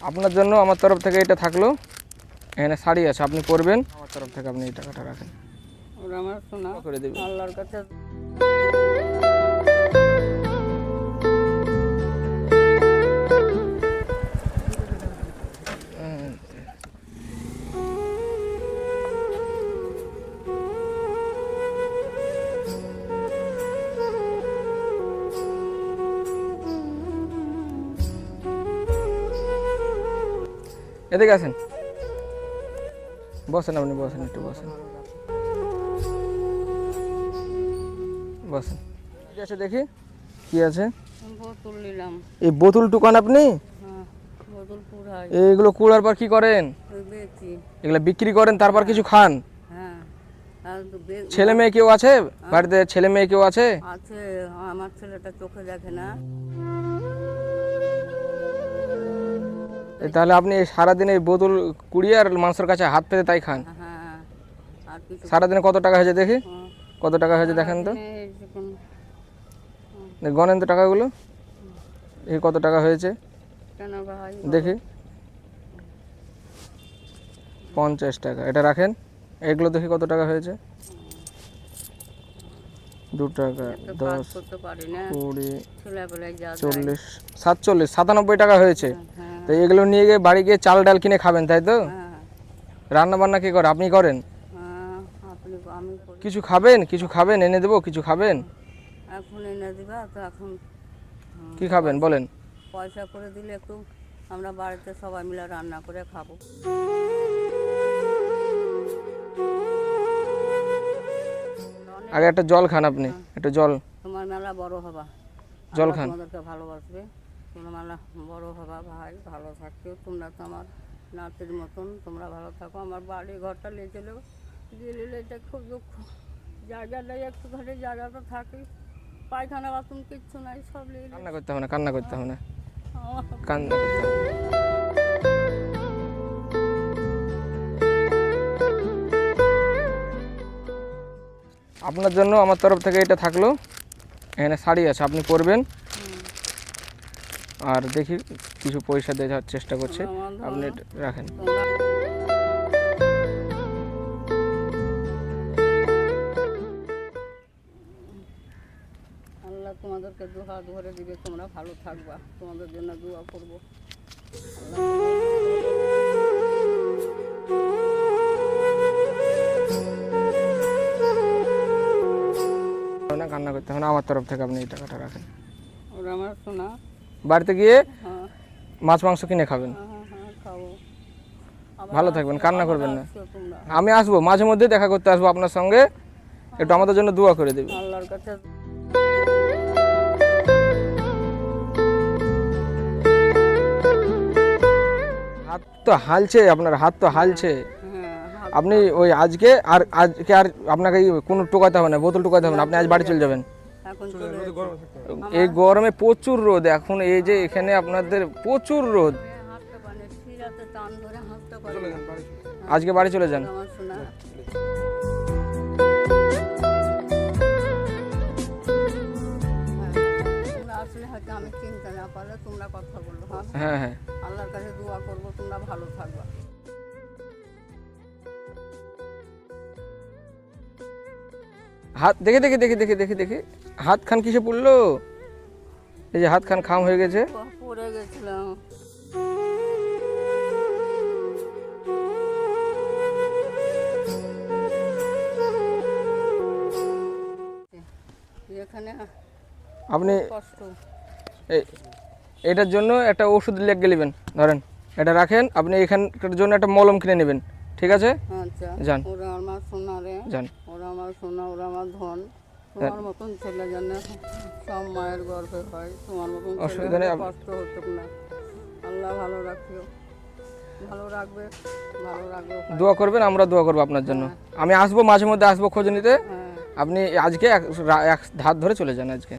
আপনার জন্য আমার তরফ থেকে এটা থাকলো, এখানে শাড়ি আছে, আপনি পরবেন, আমার তরফ থেকে আপনি এই টাকাটা রাখেন। ওরা আমার শোনা করে দেবেন। আল্লাহর কাছে এদিকে আসেন, বসেন, আপনি বসেন, একটু বসেন, বসেন। কি আছে দেখি, কি আছে? বোতল নিলাম। এই বোতল টুকান আপনি? হ্যাঁ, বোতল পুরাই এইগুলো কুড়ার পর কি করেন? ওই বেচি। এগুলো বিক্রি করেন, তারপর কিছু খান? হ্যাঁ, আর তো ছেলে মেয়ে কেউ আছে বাড়িতে? ছেলে মেয়ে কেউ আছে? আছে, আমার ছেলেটা চোখে দেখে না। তাহলে আপনি সারাদিন এই বোতল কুড়িয়ে আর মানুষের কাছে হাত পেতে তাই খান? হ্যাঁ, আর কিছু সারাদিনে কত টাকা হয়েছে দেখি, হ্যাঁ, কত টাকা হয়েছে দেখেন তো, এই দেখুন, গণেন তো টাকাগুলো, এই কত টাকা হয়েছে কেন ভাই দেখি। 50 টাকা, এটা রাখেন। এগুলো দেখি কত টাকা হয়েছে। 2 টাকা, একটা কাজ 10, করতে পারি না, 20, ছেলেবেলায় যা যায়। 40, 47, 97 টাকা হয়েছে। হ্যাঁ, তো এগুলো নিয়ে গিয়ে বাড়ি গিয়ে চাল ডাল কিনে খাবেন, তাই তো? হ্যাঁ, রান্না বান্না কি করে? আপনি করেন? হ্যাঁ, আমি করি। কিছু খাবেন? কিছু খাবেন? এনে দেবো, কিছু খাবেন? এখন এনে দিবা তো? এখন কি খাবেন বলেন? পয়সা করে দিলে একটু আমরা বাড়িতে সবাই মিলে রান্না করে খাবো। আগে একটা জল খান আপনি, একটু জল, তোমার মেলা বড় হবা, জল আল্লাহ খান। তোমাদেরকে ভালোবাসবে, তোমরা মেলা বড় হবা ভাই, ভালো থাকছো তোমরা, তো আমার নাতির মতন, তোমরা ভালো থাকো। আমার বাড়ি ঘরটা নিয়ে চলে দিলে, এটা খুব দুঃখ, জায়গা নেই, একটুখানি জায়গাটা থাকি, পায়খানা বাথরুম কিচ্ছু নাই, সব নিয়ে কান্না করতে হবে না, কান্না করতে হবে না, আমার কান্না করতে হবে না। আপনার জন্য আমার তরফ থেকে এটা থাকলো, এখানে শাড়ি আছে, আপনি পরবেন, আর দেখি কিছু পয়সা দেওয়ার চেষ্টা করছে, আপনি এটা রাখেন। আল্লাহ তোমাদেরকে দুহাত ভরে দিবে, তোমরা ভালো থাকবা, তোমাদের জন্য দোয়া করবো। না, কান্না করতে হবে না, আমার তরফ থেকে আপনি এই টাকাটা রাখেন। ওরা আমার শোনা, বাড়িতে গিয়ে হ্যাঁ, মাছ মাংস কিনে খাবেন, হ্যাঁ, হ্যাঁ, খাবো। আবার ভালো থাকবেন, কান্না আবার করবেন না। আসছো তোমরা, আমি আসবো, মাঝে মধ্যে দেখা করতে আসবো আপনার সঙ্গে, একটু আমাদের জন্য দোয়া করে দেবেন। আল্লাহর কাছে হাত তো হালছে, আপনার হাত তো হালছে। হ্যাঁ, আপনি ওই আজকে আর আপনাকে কোনো টোকাতে হবে না, বোতল টোকাতে হবে না, আপনি আজ বাড়ি চলে যাবেন। এখন চলে এই গরমে প্রচুর রোদ, এখন এই যে এখানে আপনাদের প্রচুর রোদ, হাঁটতে পারে, শিরাতে টান ধরে হাঁটতে পারে না। আজকে বাড়ি চলে যান। আমার শোনা, তোমরা আসলে হয়তো আমি চিনতে না পারলে তোমরা কথা বললো। হ্যাঁ, হ্যাঁ হ্যাঁ, আল্লাহর কাছে দোয়া করবো, তোমরা ভালো থাকবা। হাত দেখে দেখে দেখে দেখে দেখে দেখে হাত খান কিসে পড়লো? এই যে হাত খান খাম হয়ে গেছে। পড়ে গেছিলাম। এখানে আপনি কষ্ট, এটার জন্য একটা ওষুধ লিখে নেবেন, ধরেন এটা রাখেন, আপনি এখানকার জন্য একটা মলম কিনে নেবেন, ঠিক আছে? আচ্ছা, যান। ওরা আমার সোনা রে, যান। ওরা আমার সোনা, ওরা আমার ধন, তোমার মতন ছেলে যেন সব মায়ের গর্বে হয়, তোমার মতন ছেলে অসুবিধা নেই, হলে কষ্ট হতো না। আল্লাহ ভালো রাখিও, ভালো রাখবে, ভালো রাখবে। দোয়া করবেন, আমরা দোয়া করবো আপনার জন্য। আমি আসবো, মাঝে মধ্যে আসবো খোঁজ নিতে। হ্যাঁ, আপনি আজকে এক ধার ধরে চলে যান আজকে।